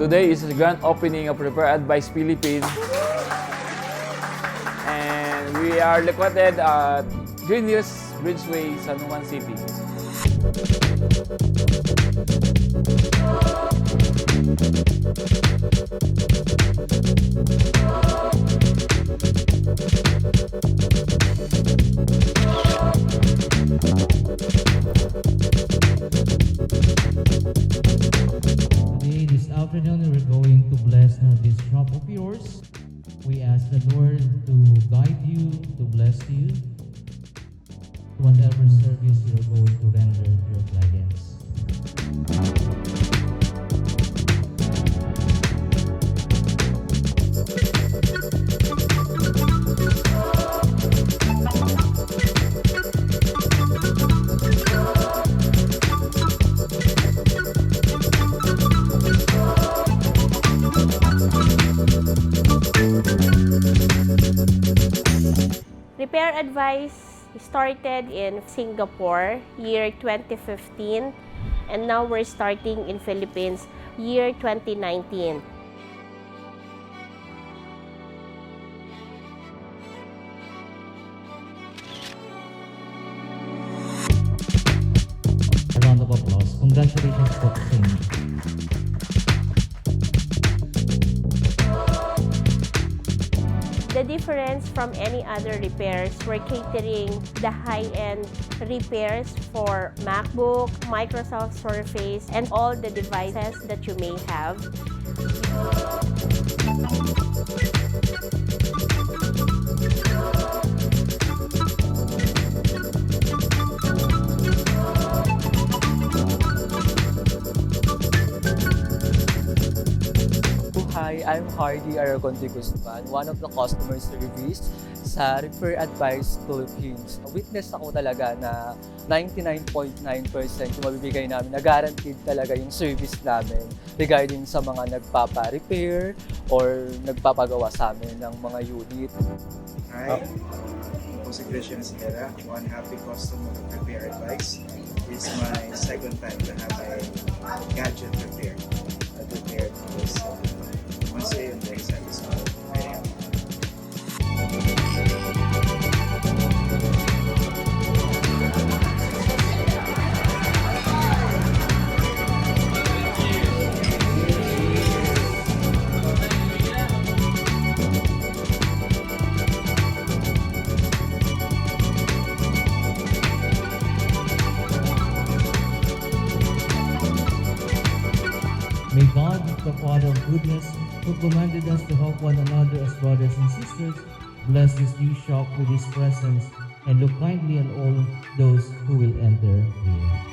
Today is the grand opening of RepairAdvise Philippines. And we are located at Green Hills Bridgeway, San Juan City. This afternoon, we're going to bless this shop of yours. We ask the Lord to guide you, to bless you, to whatever service you're going to render to your clients. RepairAdvise started in Singapore year 2015, and now we're starting in Philippines year 2019. A round of applause. Congratulations po sa inyo. The difference from any other repairs, we're catering the high-end repairs for MacBook, Microsoft Surface, and all the devices that you may have. Hi, I'm Hardy Aragonde Guzman, one of the customer service sa RepairAdvise Philippines. Witness ako talaga na 99.9% yung mabibigay namin na guaranteed talaga yung service namin regarding sa mga nagpapa-repair or nagpapagawa sa amin ng mga unit. Hi, ako po si Christian Sierra, one happy customer of RepairAdvise. It's my second time to have a gadget repaired because once I'm very satisfied. Very happy. May God, the Father of goodness, who commanded us to help one another as brothers and sisters, bless this new shop with His presence and look kindly on all those who will enter here.